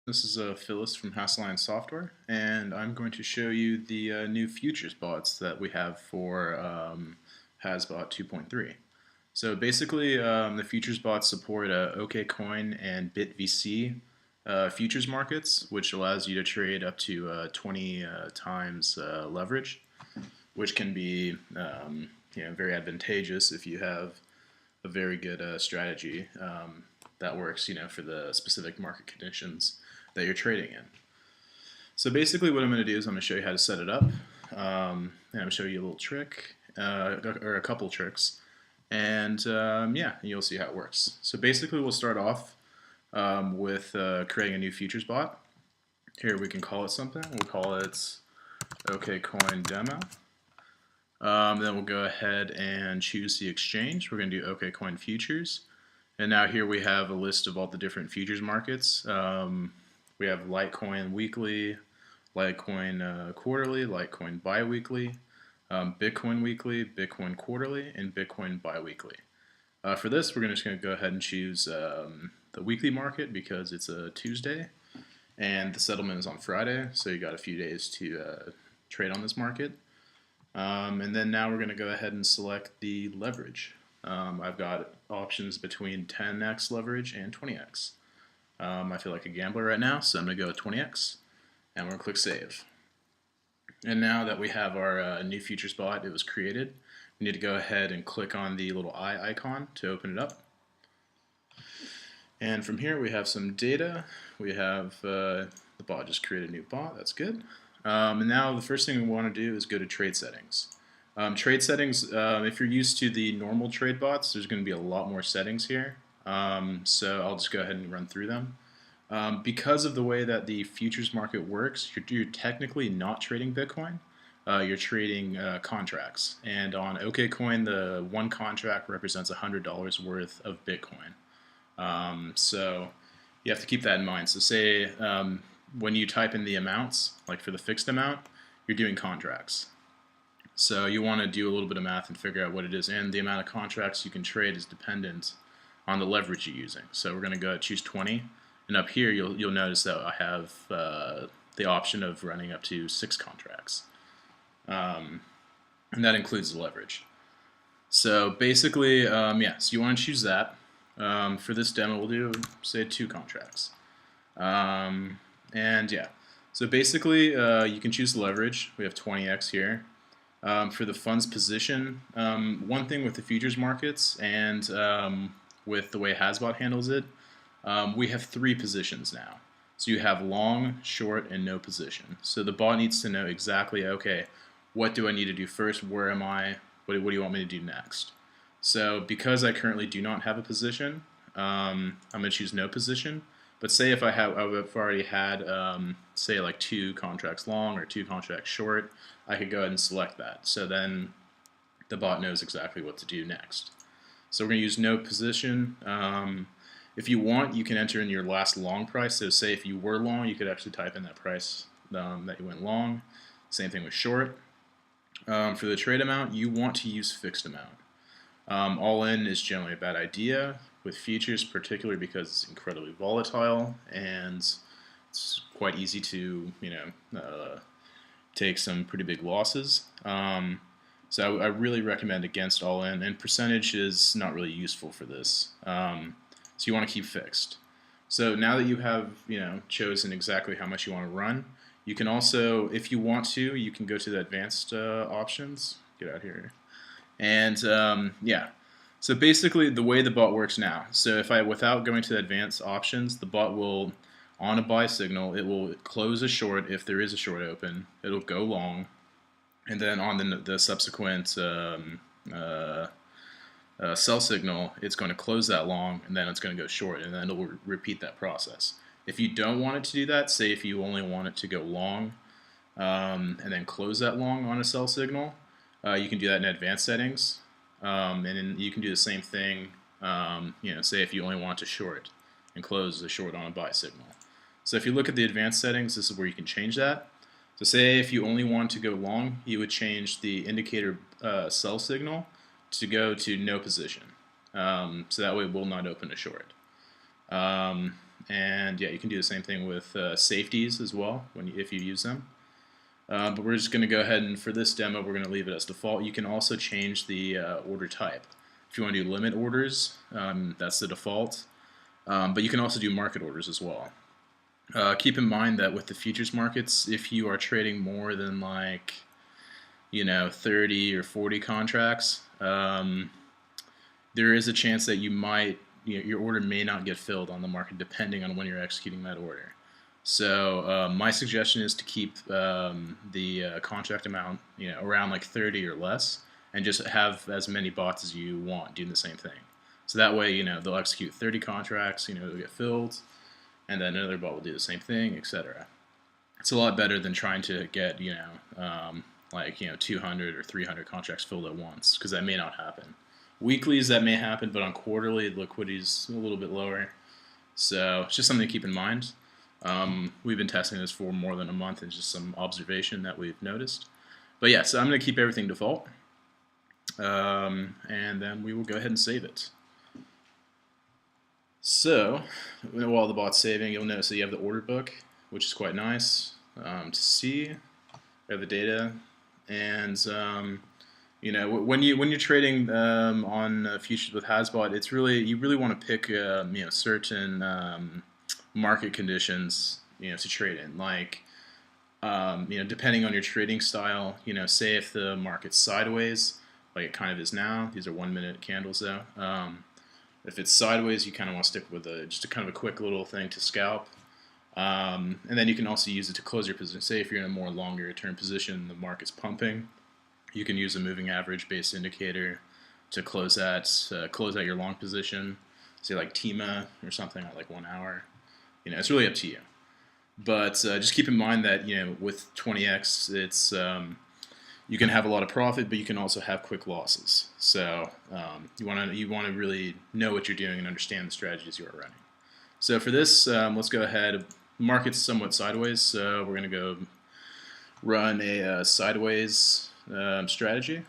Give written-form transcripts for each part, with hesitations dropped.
This is Phyllis from Haasbot Software, and I'm going to show you the new futures bots that we have for Haasbot 2.3. So basically, the futures bots support OKCoin and BitVC futures markets, which allows you to trade up to 20 times leverage, which can be very advantageous if you have a very good strategy that works, for the specific market conditions that you're trading in. So basically what I'm going to do is I'm going to show you how to set it up. And I'm going to show you a little trick, or a couple tricks. And yeah, you'll see how it works. So basically we'll start off with creating a new futures bot. Here we can call it something. We'll call it OKCoin Demo. Then we'll go ahead and choose the exchange. We're going to do OKCoin Futures. And now here we have a list of all the different futures markets. We have Litecoin weekly, Litecoin quarterly, Litecoin biweekly, Bitcoin weekly, Bitcoin quarterly, and Bitcoin biweekly. For this, we're just going to go ahead and choose the weekly market because it's a Tuesday, and the settlement is on Friday, so you got a few days to trade on this market. And then now we're going to go ahead and select the leverage. I've got options between 10x leverage and 20x. I feel like a gambler right now, so I'm going to go with 20x, and we're going to click Save. And now that we have our new futures bot, it was created, we need to go ahead and click on the little eye icon to open it up. And from here we have some data. We have the bot just created a new bot, that's good. And now the first thing we want to do is go to trade settings. Trade settings, if you're used to the normal trade bots, there's going to be a lot more settings here. So I'll just go ahead and run through them. Because of the way that the futures market works, you're technically not trading Bitcoin. You're trading contracts. And on OKCoin, the one contract represents $100 worth of Bitcoin. So you have to keep that in mind. So say when you type in the amounts, like for the fixed amount, you're doing contracts. So you want to do a little bit of math and figure out what it is. And the amount of contracts you can trade is dependent on the leverage you're using. So we're going to go choose 20. And up here, you'll notice that I have the option of running up to 6 contracts. And that includes the leverage. So basically, yeah, so you want to choose that. For this demo, we'll do, say, 2 contracts. And yeah, so basically, you can choose the leverage. We have 20x here. For the funds position, one thing with the futures markets and with the way Haasbot handles it, we have 3 positions now. So you have long, short, and no position. So the bot needs to know exactly, okay, what do I need to do first? Where am I? What do you want me to do next? So because I currently do not have a position, I'm going to choose no position. But say if I've already had, say like 2 contracts long or 2 contracts short, I could go ahead and select that. So then the bot knows exactly what to do next. So we're going to use no position. If you want, you can enter in your last long price. So say if you were long, you could actually type in that price that you went long. Same thing with short. For the trade amount, you want to use fixed amount. All in is generally a bad idea with futures, particularly because it's incredibly volatile and it's quite easy to take some pretty big losses. So I really recommend against all in, and percentage is not really useful for this. So you want to keep fixed. So now that you have chosen exactly how much you want to run, you can also, if you want to, you can go to the advanced options. Get out here. And yeah, so basically the way the bot works now. So if without going to the advanced options, the bot will, on a buy signal, it will close a short if there is a short open. It'll go long, and then on the subsequent sell signal, it's going to close that long, and then it's going to go short, and then it'll repeat that process. If you don't want it to do that, say if you only want it to go long and then close that long on a sell signal, you can do that in advanced settings, and then you can do the same thing. Say if you only want to short and close the short on a buy signal. So if you look at the advanced settings, this is where you can change that. So say if you only want to go long, you would change the indicator sell signal to go to no position. So that way it will not open a short. and yeah, you can do the same thing with safeties as well if you use them. But we're just going to go ahead and for this demo, we're going to leave it as default. You can also change the order type. If you want to do limit orders, that's the default. But you can also do market orders as well. Keep in mind that with the futures markets, if you are trading more than like, 30 or 40 contracts, there is a chance that your order may not get filled on the market depending on when you're executing that order. So my suggestion is to keep the contract amount around like 30 or less, and just have as many bots as you want doing the same thing. So that way, they'll execute 30 contracts, they'll get filled, and then another bot will do the same thing, etc. It's a lot better than trying to get 200 or 300 contracts filled at once, because that may not happen. Weeklies that may happen, but on quarterly the liquidity is a little bit lower. So it's just something to keep in mind. We've been testing this for more than a month, and just some observation that we've noticed. But yeah, so I'm going to keep everything default, and then we will go ahead and save it. So while the bot's saving, you'll notice that you have the order book, which is quite nice to see. You have the data, and when you're trading on futures with Haasbot, you really want to pick certain market conditions to trade in. Like depending on your trading style, say if the market's sideways, like it kind of is now. These are 1 minute candles though. If it's sideways, you kind of want to stick with just a kind of a quick little thing to scalp. And then you can also use it to close your position. Say if you're in a more longer term position, the market's pumping, you can use a moving average based indicator to close out your long position. Say like TIMA or something at like 1 hour. It's really up to you. But just keep in mind that with 20x, it's you can have a lot of profit, but you can also have quick losses. So you want to really know what you're doing and understand the strategies you are running. So for this, let's go ahead. The market's somewhat sideways, so we're going to go run a sideways strategy.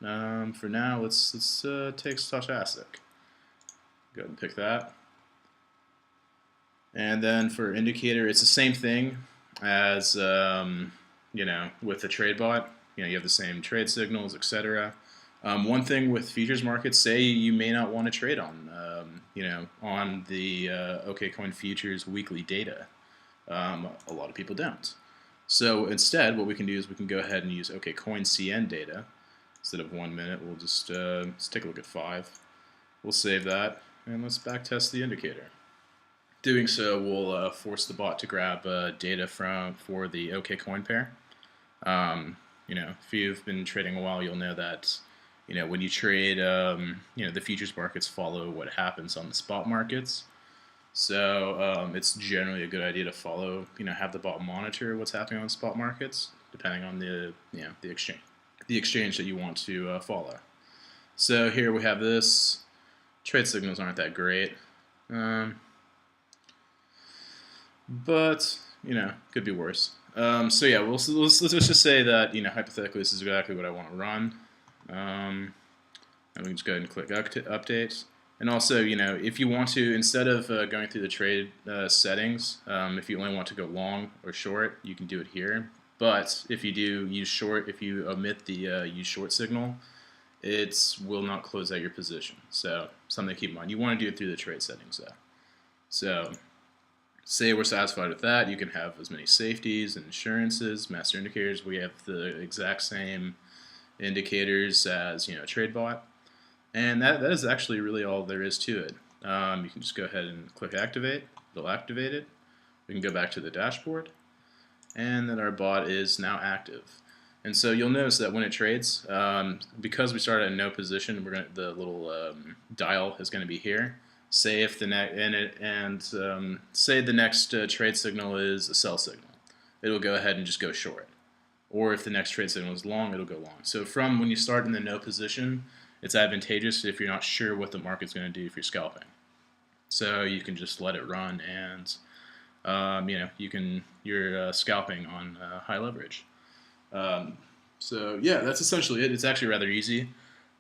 For now, let's take stochastic. Go ahead and pick that. And then for indicator, it's the same thing as with the trade bot. You have the same trade signals, etc. One thing with futures markets, say you may not want to trade on on the OKCoin futures weekly data. A lot of people don't. So instead, what we can do is we can go ahead and use OKCoin CN data. Instead of 1 minute, we'll just let's take a look at 5. We'll save that, and let's backtest the indicator. Doing so will force the bot to grab data for the OKCoin pair. If you've been trading a while, you'll know that when you trade, the futures markets follow what happens on the spot markets. So it's generally a good idea to follow, have the bot monitor what's happening on spot markets, depending on the exchange that you want to follow. So here we have this. Trade signals aren't that great, but could be worse. So yeah, let's just say that hypothetically this is exactly what I want to run. And we can just go ahead and click update. And also, if you want to, instead of going through the trade settings, if you only want to go long or short, you can do it here. But if you do use short, if you omit the use short signal, it will not close out your position. So something to keep in mind. You want to do it through the trade settings though. So say we're satisfied with that, you can have as many safeties and insurances, master indicators. We have the exact same indicators as TradeBot, and that is actually really all there is to it. You can just go ahead and click activate. It'll activate it. We can go back to the dashboard, and then our bot is now active. And so you'll notice that when it trades, because we started at no position, the little dial is going to be here. Say if the say the next trade signal is a sell signal, it'll go ahead and just go short. Or if the next trade signal is long, it'll go long. So from when you start in the no position, it's advantageous if you're not sure what the market's going to do if you're scalping. So you can just let it run, and you're scalping on high leverage. So yeah, that's essentially it. It's actually rather easy.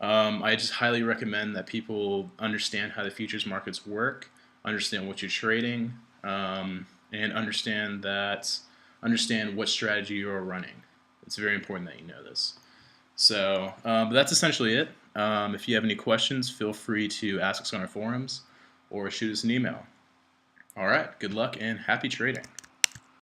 I just highly recommend that people understand how the futures markets work, understand what you're trading, and understand what strategy you're running. It's very important that you know this. So but that's essentially it. If you have any questions, feel free to ask us on our forums or shoot us an email. All right, good luck and happy trading.